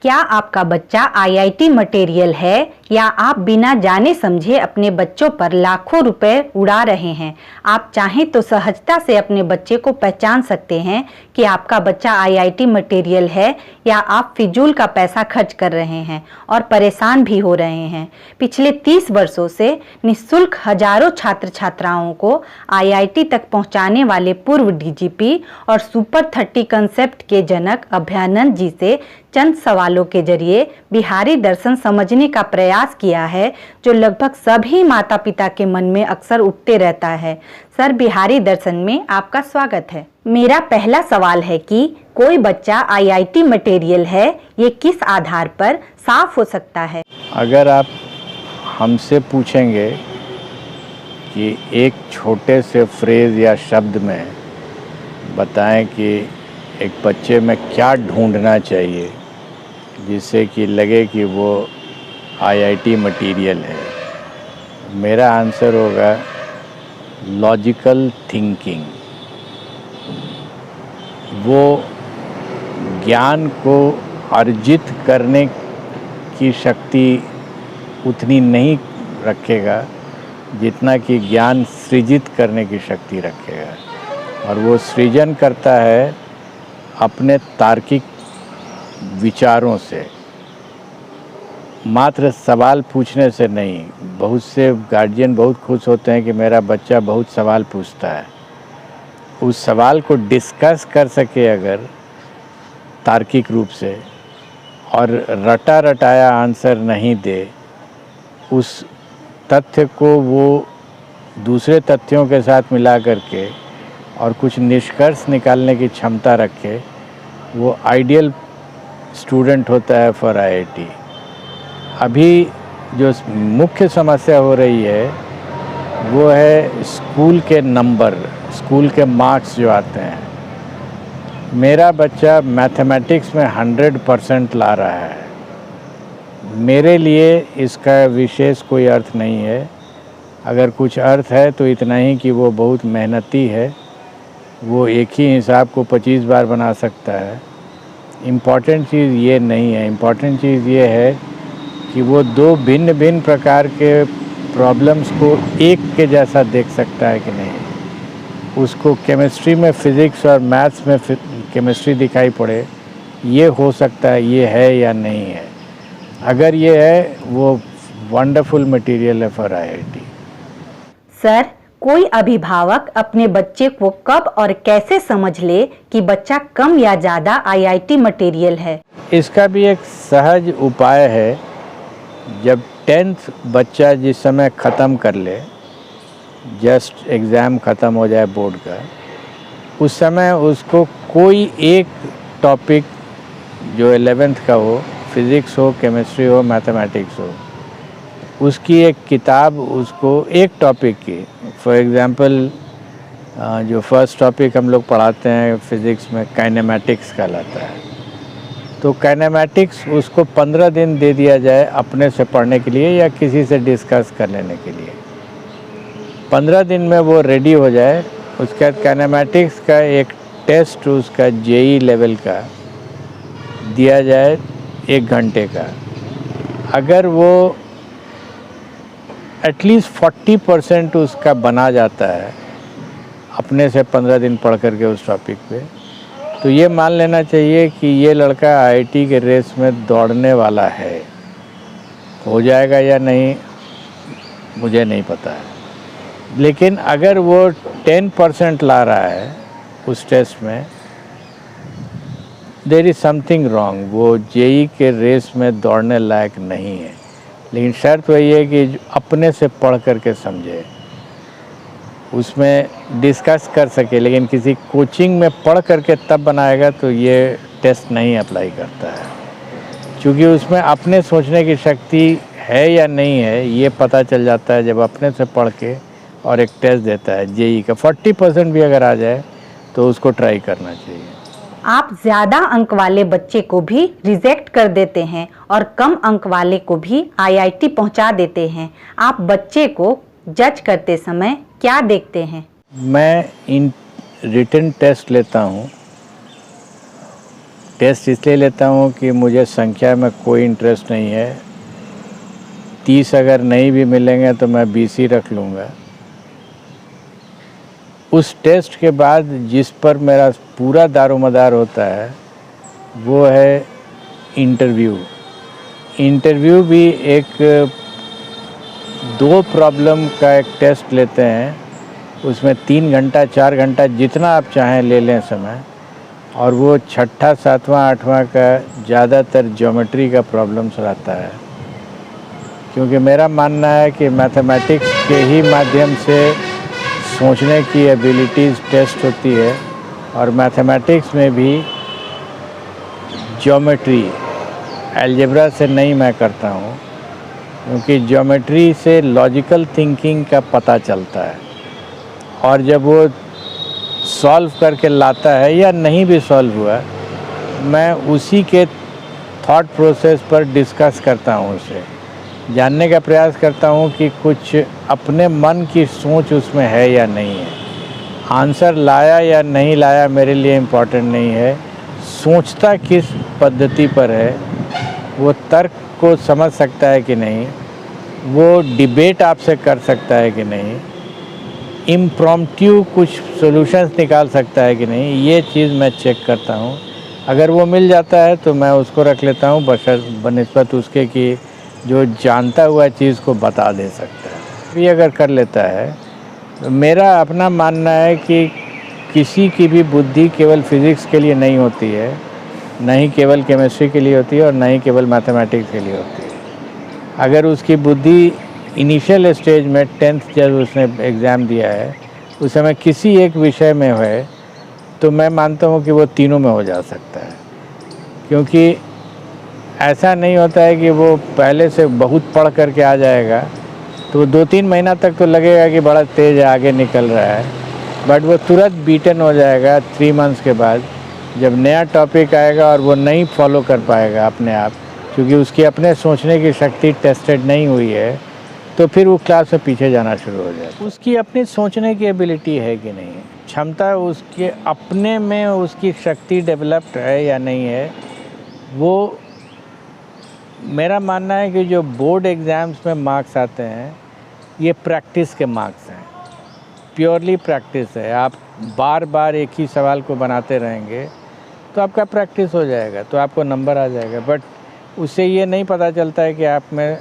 क्या आपका बच्चा आईआईटी मटेरियल है या आप बिना जाने समझे अपने बच्चों पर लाखों रुपए उड़ा रहे हैं? आप चाहें तो सहजता से अपने बच्चे को पहचान सकते हैं कि आपका बच्चा आईआईटी मटेरियल है या आप फिजूल का पैसा खर्च कर रहे हैं और परेशान भी हो रहे हैं। पिछले 30 वर्षों से निःशुल्क हजारों छात्र छात्राओं को आईआईटी तक पहुंचाने वाले पूर्व डीजीपी और सुपर 30 कंसेप्ट के जनक अभयानंद जी से चंद सवालों के जरिए बिहारी दर्शन समझने का प्रयास किया है, जो लगभग सभी माता पिता के मन में अक्सर उठते रहता है। सर, बिहारी दर्शन में आपका स्वागत है। मेरा पहला सवाल है कि कोई बच्चा आईआईटी मटेरियल है, ये किस आधार पर साफ हो सकता है? अगर आप हमसे पूछेंगे कि एक छोटे से फ्रेज या शब्द में बताएं कि एक बच्चे में क्या ढूंढना चाहिए जिससे कि लगे कि वो आईआईटी मटेरियल है, मेरा आंसर होगा लॉजिकल थिंकिंग। वो ज्ञान को अर्जित करने की शक्ति उतनी नहीं रखेगा जितना कि ज्ञान सृजित करने की शक्ति रखेगा, और वो सृजन करता है अपने तार्किक विचारों से, मात्र सवाल पूछने से नहीं। बहुत से गार्जियन बहुत खुश होते हैं कि मेरा बच्चा बहुत सवाल पूछता है। उस सवाल को डिस्कस कर सके अगर तार्किक रूप से और रटा रटाया आंसर नहीं दे, उस तथ्य को वो दूसरे तथ्यों के साथ मिला करके और कुछ निष्कर्ष निकालने की क्षमता रखे, वो आइडियल स्टूडेंट होता है फॉर आईआईटी। अभी जो मुख्य समस्या हो रही है वो है स्कूल के नंबर, स्कूल के मार्क्स जो आते हैं। मेरा बच्चा मैथमेटिक्स में 100% ला रहा है, मेरे लिए इसका विशेष कोई अर्थ नहीं है। अगर कुछ अर्थ है तो इतना ही कि वो बहुत मेहनती है, वो एक ही हिसाब को 25 बार बना सकता है। इम्पॉर्टेंट चीज़ ये नहीं है, इम्पॉर्टेंट चीज़ ये है कि वो दो भिन्न भिन्न प्रकार के प्रॉब्लम्स को एक के जैसा देख सकता है कि नहीं। उसको केमिस्ट्री में फ़िज़िक्स और मैथ्स में केमिस्ट्री दिखाई पड़े, ये हो सकता है, ये है या नहीं है। अगर ये है, वो वंडरफुल मटेरियल है फॉर आईआईटी। सर, कोई अभिभावक अपने बच्चे को कब और कैसे समझ ले कि बच्चा कम या ज़्यादा आईआईटी मटेरियल है? इसका भी एक सहज उपाय है। जब 10th बच्चा जिस समय ख़त्म कर ले, जस्ट एग्ज़ाम ख़त्म हो जाए बोर्ड का, उस समय उसको कोई एक टॉपिक जो 11th का हो, फिज़िक्स हो, केमिस्ट्री हो, मैथमेटिक्स हो, उसकी एक किताब उसको एक टॉपिक की, फॉर एग्ज़ाम्पल जो फर्स्ट टॉपिक हम लोग पढ़ाते हैं फ़िज़िक्स में काइनेमैटिक्स कहलाता है, तो काइनेमैटिक्स उसको 15 दिन दे दिया जाए अपने से पढ़ने के लिए या किसी से डिस्कस कर लेने के लिए। 15 दिन में वो रेडी हो जाए, उसके बाद काइनेमैटिक्स का एक टेस्ट उसका जेई लेवल का दिया जाए 1 घंटे का। अगर वो एटलीस्ट 40% उसका बना जाता है अपने से 15 दिन पढ़ करके उस टॉपिक पे, तो ये मान लेना चाहिए कि ये लड़का आईआईटी के रेस में दौड़ने वाला है। हो जाएगा या नहीं मुझे नहीं पता है, लेकिन अगर वो 10% ला रहा है उस टेस्ट में, देयर इज़ समथिंग रॉन्ग, वो जेई के रेस में दौड़ने लायक नहीं है। लेकिन शर्त वही है कि अपने से पढ़ करके समझे, उसमें डिस्कस कर सके। लेकिन किसी कोचिंग में पढ़ करके तब बनाएगा तो ये टेस्ट नहीं अप्लाई करता है, क्योंकि उसमें अपने सोचने की शक्ति है या नहीं है ये पता चल जाता है जब अपने से पढ़ के और एक टेस्ट देता है जेई का। 40% भी अगर आ जाए तो उसको ट्राई करना चाहिए। आप ज़्यादा अंक वाले बच्चे को भी रिजेक्ट कर देते हैं और कम अंक वाले को भी आईआईटी पहुंचा देते हैं। आप बच्चे को जज करते समय क्या देखते हैं? मैं इन रिटन टेस्ट लेता हूँ, टेस्ट इसलिए लेता हूँ कि मुझे संख्या में कोई इंटरेस्ट नहीं है। 30 अगर नहीं भी मिलेंगे तो मैं 20 ही रख लूँगा। उस टेस्ट के बाद जिस पर मेरा पूरा दारोमदार होता है वो है इंटरव्यू। इंटरव्यू भी एक 2 प्रॉब्लम का एक टेस्ट लेते हैं, उसमें 3 घंटा 4 घंटा जितना आप चाहें ले लें समय, और वो 6ठा 7वां 8वां का ज़्यादातर ज्योमेट्री का प्रॉब्लम्स रहता है। क्योंकि मेरा मानना है कि मैथमेटिक्स के ही माध्यम से सोचने की एबिलिटीज़ टेस्ट होती है, और मैथमेटिक्स में भी ज्योमेट्री अलजेब्रा से नहीं मैं करता हूँ, क्योंकि ज्योमेट्री से लॉजिकल थिंकिंग का पता चलता है, और जब वो सॉल्व करके लाता है या नहीं भी सॉल्व हुआ, मैं उसी के थॉट प्रोसेस पर डिस्कस करता हूँ, उसे जानने का प्रयास करता हूँ कि कुछ अपने मन की सोच उसमें है या नहीं है। आंसर लाया या नहीं लाया मेरे लिए इम्पोर्टेंट नहीं है, सोचता किस पद्धति पर है, वो तर्क को समझ सकता है कि नहीं, वो डिबेट आपसे कर सकता है कि नहीं, इम्प्रॉम्प्टू कुछ सॉल्यूशंस निकाल सकता है कि नहीं, ये चीज़ मैं चेक करता हूँ। अगर वो मिल जाता है तो मैं उसको रख लेता हूँ, बनिस्बत उसके कि जो जानता हुआ चीज़ को बता दे सकता है। ये अगर कर लेता है तो मेरा अपना मानना है कि किसी की भी बुद्धि केवल फिज़िक्स के लिए नहीं होती है, न ही केवल केमिस्ट्री के लिए होती है, और न ही केवल मैथमेटिक्स के लिए होती है। अगर उसकी बुद्धि इनिशियल स्टेज में 10th जब उसने एग्ज़ाम दिया है उस समय किसी एक विषय में है, तो मैं मानता हूँ कि वो तीनों में हो जा सकता है। क्योंकि ऐसा नहीं होता है कि वो पहले से बहुत पढ़ करके आ जाएगा, तो 2-3 महीना तक तो लगेगा कि बड़ा तेज़ आगे निकल रहा है, बट वो तुरंत बीटन हो जाएगा 3 मंथ्स के बाद, जब नया टॉपिक आएगा और वो नहीं फॉलो कर पाएगा अपने आप, क्योंकि उसकी अपने सोचने की शक्ति टेस्टेड नहीं हुई है, तो फिर वो क्लास में पीछे जाना शुरू हो जाएगा। उसकी अपनी सोचने की एबिलिटी है कि नहीं, क्षमता उसके अपने में उसकी शक्ति डेवलप्ड है या नहीं है, वो मेरा मानना है कि जो बोर्ड एग्ज़ाम्स में मार्क्स आते हैं ये प्रैक्टिस के मार्क्स हैं, प्योरली प्रैक्टिस है। आप बार बार एक ही सवाल को बनाते रहेंगे तो आपका प्रैक्टिस हो जाएगा, तो आपको नंबर आ जाएगा। बट उससे ये नहीं पता चलता है कि आप में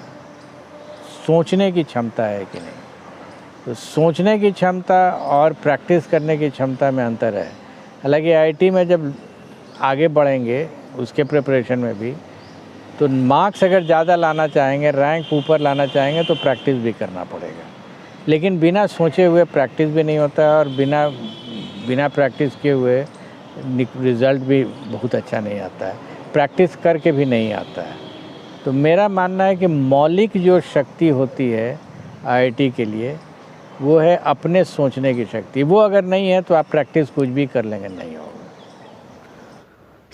सोचने की क्षमता है कि नहीं। तो सोचने की क्षमता और प्रैक्टिस करने की क्षमता में अंतर है। हालांकि आईआईटी में जब आगे बढ़ेंगे उसके प्रिपरेशन में भी, तो मार्क्स अगर ज़्यादा लाना चाहेंगे, रैंक ऊपर लाना चाहेंगे, तो प्रैक्टिस भी करना पड़ेगा। लेकिन बिना सोचे हुए प्रैक्टिस भी नहीं होता है, और बिना प्रैक्टिस किए हुए रिज़ल्ट भी बहुत अच्छा नहीं आता है, प्रैक्टिस करके भी नहीं आता है। तो मेरा मानना है कि मौलिक जो शक्ति होती है आईआईटी के लिए, वो है अपने सोचने की शक्ति। वो अगर नहीं है तो आप प्रैक्टिस कुछ भी कर लेंगे, नहीं होगा।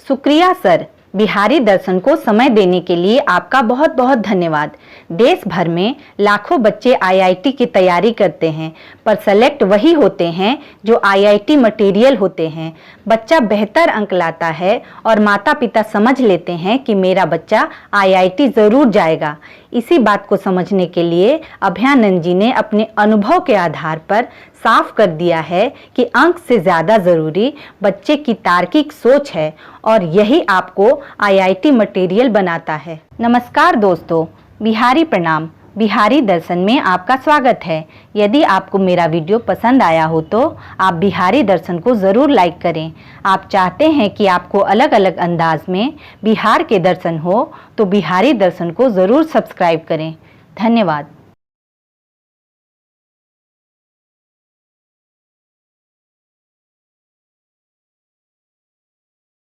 शुक्रिया सर, बिहारी दर्शन को समय देने के लिए आपका बहुत बहुत धन्यवाद। देश भर में लाखों बच्चे आईआईटी की तैयारी करते हैं, पर सेलेक्ट वही होते हैं जो आईआईटी मटेरियल होते हैं। बच्चा बेहतर अंक लाता है और माता पिता समझ लेते हैं कि मेरा बच्चा आईआईटी ज़रूर जाएगा। इसी बात को समझने के लिए अभयानंद जी ने अपने अनुभव के आधार पर साफ कर दिया है कि अंक से ज़्यादा ज़रूरी बच्चे की तार्किक सोच है, और यही आपको आईआईटी मटेरियल बनाता है। नमस्कार दोस्तों, बिहारी प्रणाम। बिहारी दर्शन में आपका स्वागत है। यदि आपको मेरा वीडियो पसंद आया हो तो आप बिहारी दर्शन को ज़रूर लाइक करें। आप चाहते हैं कि आपको अलग अलग अंदाज में बिहार के दर्शन हो तो बिहारी दर्शन को ज़रूर सब्सक्राइब करें। धन्यवाद।